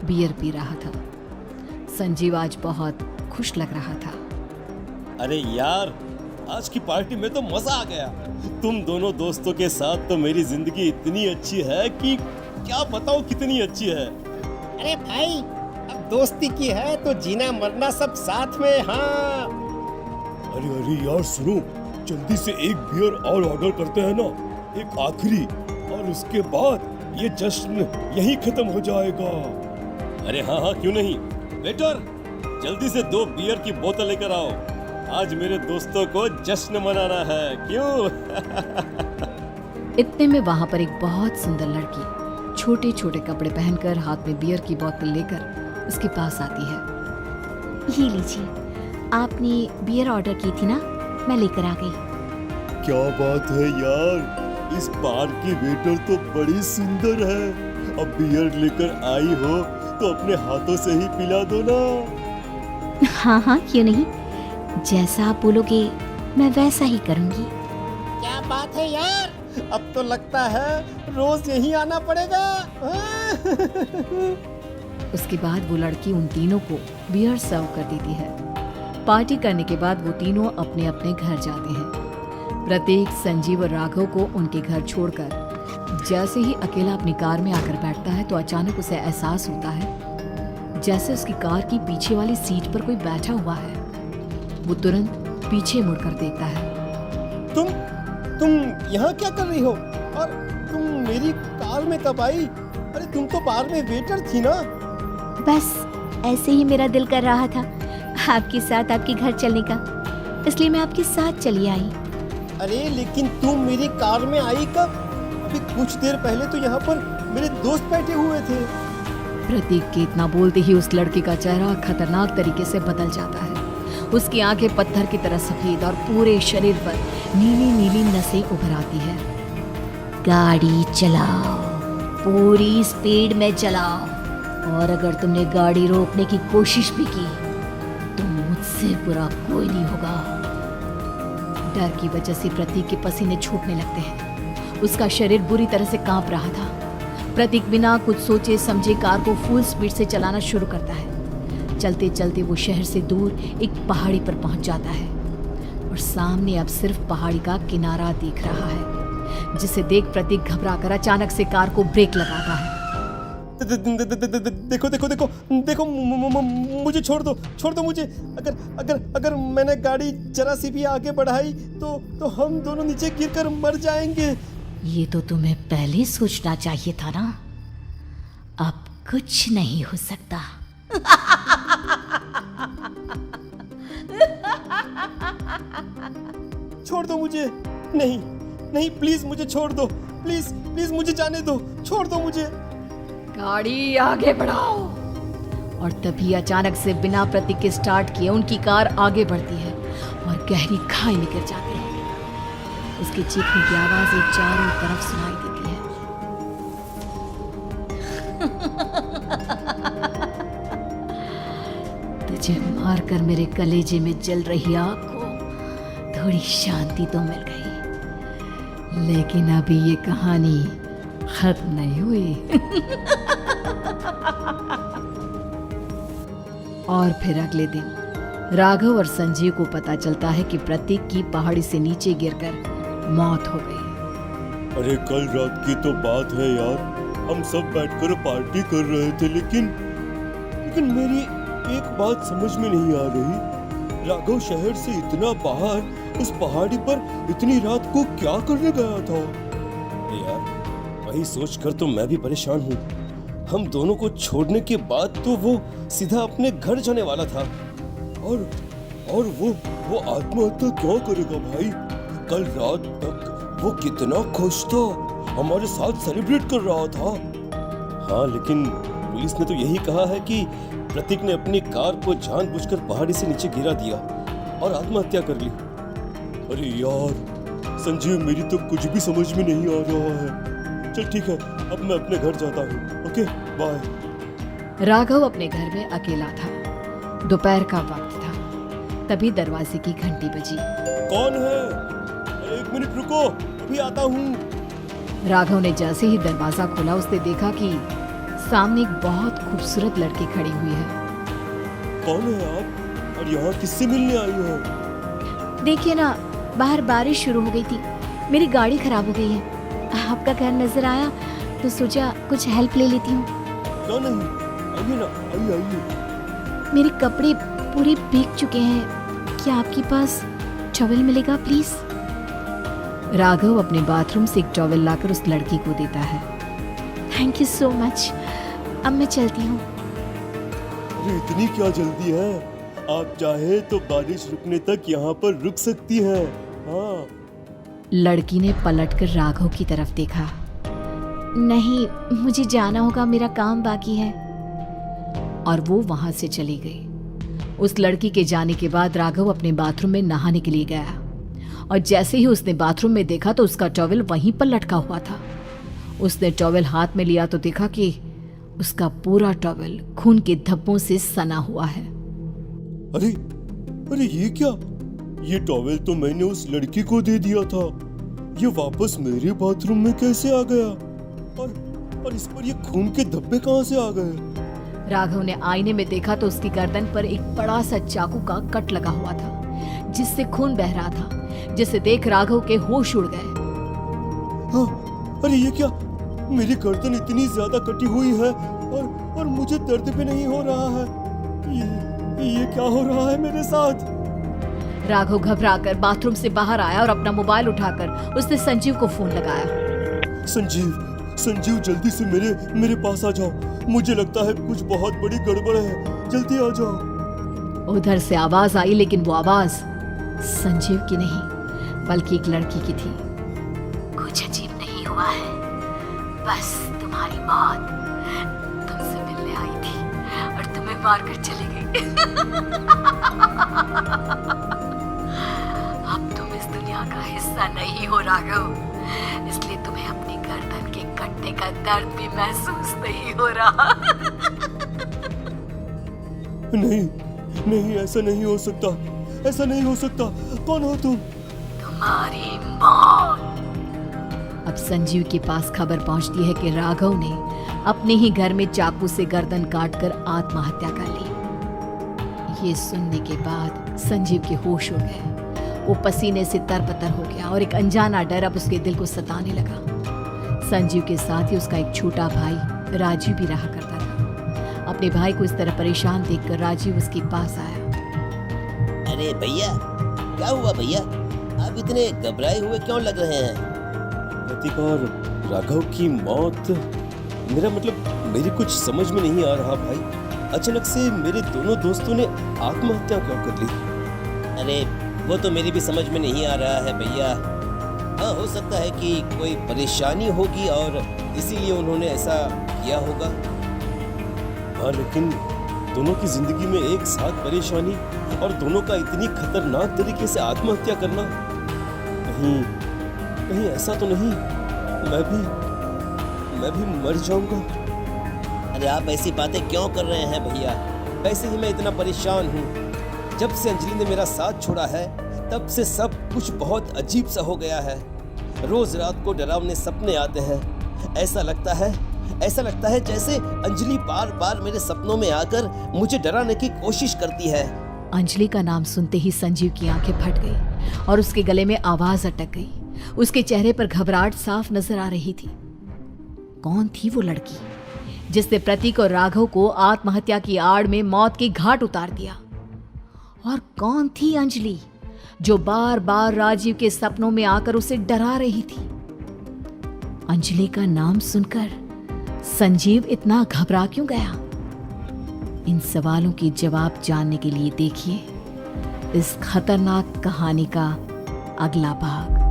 Beer P रहा था। संजीव आज बहुत खुश लग रहा था। अरे यार, आज की पार्टी में तो मजा आ गया। तुम दोनों दोस्तों के साथ तो मेरी जिंदगी इतनी अच्छी है कि क्या बताऊं कितनी अच्छी है। अरे भाई, अब दोस्ती की है तो जीना मरना सब साथ में। हाँ अरे यार सुनो, जल्दी से एक बियर और ऑर्डर करते हैं ना, एक आखिरी, और उसके बाद ये जश्न यहीं खत्म हो जाएगा। अरे हाँ, क्यों नहीं। वेटर, जल्दी से 2 बियर की बोतल लेकर आओ। आज मेरे दोस्तों को जश्न मनाना है, क्यों? इतने में वहां पर एक बहुत सुंदर लड़की छोटे छोटे कपड़े पहनकर हाथ में बियर की बोतल लेकर उसके पास आती है। ये लीजिए, आपने बियर ऑर्डर की थी ना, मैं लेकर आ गई। क्या बात है यार, इस बार की वेटर तो बड़ी सुंदर है। अब बियर लेकर आई हो तो अपने हाथों से ही पिला दो ना। हाँ, क्यों नहीं, जैसा आप बोलोगे मैं वैसा ही करूँगी। क्या बात है यार, अब तो लगता है रोज यहीं आना पड़ेगा। उसके बाद वो लड़की उन तीनों को बियर सर्व कर देती है। पार्टी करने के बाद वो तीनों अपने अपने घर जाते हैं। प्रतीक, संजीव और राघव को उनके घर छोड़कर जैसे ही अकेला अपनी कार में आकर बैठता है तो अचानक उसे एहसास होता है जैसे उसकी कार की पीछे वाली सीट पर कोई बैठा हुआ है। वो तुरंत पीछे मुड़कर देखता है। तुम यहाँ क्या कर रही हो? और तुम मेरी कार में कब आई? अरे तुम तो बार में वेटर थी ना। बस ऐसे ही मेरा दिल कर रहा था आपके साथ आपके घर चलने का, इसलिए मैं आपके साथ चली आई। अरे लेकिन तुम मेरी कार में आई कब? अभी कुछ देर पहले तो यहाँ पर मेरे दोस्त बैठे हुए थे। प्रतीक के इतना बोलते ही उस लड़के का चेहरा खतरनाक तरीके से बदल जाता है। उसकी आंखें पत्थर की तरह सफेद और पूरे शरीर पर नीली नीली नसें उभर आती है। गाड़ी चलाओ, पूरी स्पीड में चलाओ, और अगर तुमने गाड़ी रोकने की कोशिश भी की तो मुझसे बुरा कोई नहीं होगा। डर की वजह से प्रतीक के पसीने छूटने लगते हैं। उसका शरीर बुरी तरह से कांप रहा था। प्रतीक बिना कुछ सोचे समझे कार को फुल स्पीड से चलाना शुरू करता है। चलते चलते वो शहर से दूर एक पहाड़ी पर पहुंच जाता है और सामने अब सिर्फ पहाड़ी का किनारा दिख रहा है, जिसे देख प्रतीक घबराकर अचानक से कार को ब्रेक लगाता है। देखो, मुझे छोड़ दो मुझे। अगर मैंने गाड़ी जरा सी भी आगे बढ़ाई तो हम दोनों नीचे गिरकर मर जाएंगे। ये तो तुम्हें पहले सोचना चाहिए था ना। अब कुछ नहीं हो सकता। छोड़ दो मुझे। नहीं, प्लीज मुझे छोड़ दो। प्लीज मुझे जाने दो। छोड़ दो मुझे। गाड़ी आगे बढ़ाओ। और तभी अचानक से बिना प्रतीक के स्टार्ट किए उनकी कार आगे बढ़ती है और गहरी खाई में गिर जाती है। उसके चीखने की आवाज एक चारों तरफ सुनाई देती है। तुझे मारकर मेरे कलेजे में जल रही आग को थोड़ी शांति तो मिल गई, लेकिन अभी ये कहानी खत्म नहीं हुई। और फिर अगले दिन राघव और संजीव को पता चलता है कि प्रतीक की पहाड़ी से नीचे गिरकर मौत हो गई। अरे कल रात की तो बात है यार, हम सब बैठकर पार्टी कर रहे थे, लेकिन मेरी एक बात समझ में नहीं आ रही। राघव शहर से इतना बाहर उस पहाड़ी पर इतनी रात को क्या करने गया था? यार वही सोचकर तो मैं भी परेशान हूँ। हम दोनों को छोड़ने के बाद तो वो सीधा अपने घर जाने वाला था, और वो आत्महत्या क्यों करेगा भाई? कल रात तक वो कितना खुश था, हमारे साथ सेलिब्रेट कर रहा था। हाँ, लेकिन पुलिस ने तो यही कहा है कि प्रतीक ने अपनी कार को जानबूझकर पहाड़ी से नीचे गिरा दिया और आत्महत्या कर ली। अरे यार संजीव, मेरी तो कुछ भी समझ में नहीं आ रहा है। चल ठीक है, अब मैं अपने घर जाता हूँ। Okay, bye. राघव अपने घर में अकेला था। दोपहर का वक्त था। तभी दरवाजे की घंटी बजी। कौन है? एक मिनट रुको, अभी आता हूँ। राघव ने जैसे ही दरवाजा खोला उसने देखा कि सामने एक बहुत खूबसूरत लड़की खड़ी हुई है। कौन है आप और यहाँ किससे मिलने आई हो? देखिए ना, बाहर बारिश शुरू हो गई थी, मेरी गाड़ी खराब हो गई है। आपका घर नजर आया तो सोचा कुछ हेल्प ले लेती हूँ। क्यों नहीं, आइए ना, आइए आइए। मेरे कपड़े पूरे भीग चुके हैं, क्या आपके पास टॉवेल मिलेगा प्लीज? राघव अपने बाथरूम से एक टॉवेल लाकर उस लड़की को देता है। थैंक यू सो मच, अब मैं चलती हूँ। अरे इतनी क्या जल्दी है? आप चाहे तो बारिश रुकने तक यहाँ पर रुक सकती हैं। हाँ। लड़की ने पलटकर राघव की तरफ देखा। नहीं, मुझे जाना होगा, मेरा काम बाकी है। और वो वहां से चली गई। उस लड़की के जाने के बाद राघव अपने बाथरूम में नहाने के लिए गया और जैसे ही उसने बाथरूम में देखा तो उसका टॉवेल वहीं पर लटका हुआ था। उसने टॉवेल हाथ में लिया तो देखा कि उसका पूरा टॉवेल खून के धब्बों से सना हुआ है। अरे अरे ये क्या? ये टॉवेल तो मैंने उस लड़की को दे दिया था। ये वापस मेरे बाथरूम में कैसे आ गया? और इस पर ये खून के धब्बे कहाँ से आ गए? राघव ने आईने में देखा तो उसकी गर्दन पर एक बड़ा सा चाकू का कट लगा हुआ था जिससे खून बह रहा था, जिसे देख राघव के होश उड़ गए। हाँ, अरे ये क्या? मेरी गर्दन इतनी ज्यादा कटी हुई है और मुझे दर्द भी नहीं हो रहा है। ये क्या हो रहा है मेरे साथ? राघव घबराकर बाथरूम से बाहर आया और अपना मोबाइल उठाकर उसने संजीव को फोन लगाया। संजीव जल्दी से मेरे पास आ जाओ। मुझे लगता है कुछ बहुत बड़ी गड़बड़ है, जल्दी आ जाओ। उधर से आवाज आई, लेकिन वो आवाज संजीव की नहीं बल्कि एक लड़की की थी। कुछ अजीब नहीं हुआ है, बस तुम्हारी मौत तुमसे मिलने आई थी और तुम्हें मारकर चली गई। अब तुम इस दुनिया का हिस्सा नहीं हो राघव, इसलिए तुम्हें अपनी गर्दन के कटने का दर्द भी महसूस नहीं हो रहा। नहीं, ऐसा नहीं हो सकता, ऐसा नहीं हो सकता। कौन हो तुम? तुम्हारी मौत। अब संजीव के पास खबर पहुंचती है कि राघव ने अपने ही घर में चाकू से गर्दन काटकर आत्महत्या कर ली। ये सुनने के बाद संजीव के होश उड़ गए। वो पसीने से तरबतर हो गया और एक अनजाना डर अब उसके दिल को सताने लगा। संजीव के साथ ही उसका एक छोटा भाई राजीव भी रहा करता था। अपने भाई को इस तरह परेशान देखकर राजीव उसके पास आया। अरे भैया, क्या हुआ भैया? आप इतने घबराए हुए क्यों लग रहे हैं? प्रतीक और राघव की मौत, मेरा मतलब मेरी कुछ समझ में नहीं आ रहा भाई। अचानक से मेरे दोनों दोस्तों ने आत्महत्या क्यों कर ली? अरे वो तो मेरी भी समझ में नहीं आ रहा है भैया। हाँ, हो सकता है कि कोई परेशानी होगी और इसीलिए उन्होंने ऐसा किया होगा। हाँ, लेकिन दोनों की जिंदगी में एक साथ परेशानी और दोनों का इतनी खतरनाक तरीके से आत्महत्या करना, कहीं ऐसा तो नहीं मैं भी मर जाऊंगा? अरे आप ऐसी बातें क्यों कर रहे हैं भैया? वैसे ही मैं इतना परेशान हूँ। जब से अंजलि ने मेरा साथ छोड़ा है तब से सब कुछ बहुत अजीब सा हो गया है। रोज रात को डरावने सपने आते हैं। ऐसा लगता है जैसे अंजलि बार बार मेरे सपनों में आकर मुझे डराने की कोशिश करती है। अंजलि का नाम सुनते ही संजीव की आंखें फट गई और उसके गले में आवाज अटक गई। उसके चेहरे पर घबराहट साफ नजर आ रही थी। कौन थी वो लड़की जिसने प्रतीक और राघव को आत्महत्या की आड़ में मौत के घाट उतार दिया? और कौन थी अंजलि जो बार बार राजीव के सपनों में आकर उसे डरा रही थी? अंजलि का नाम सुनकर संजीव इतना घबरा क्यों गया? इन सवालों के जवाब जानने के लिए देखिए इस खतरनाक कहानी का अगला भाग।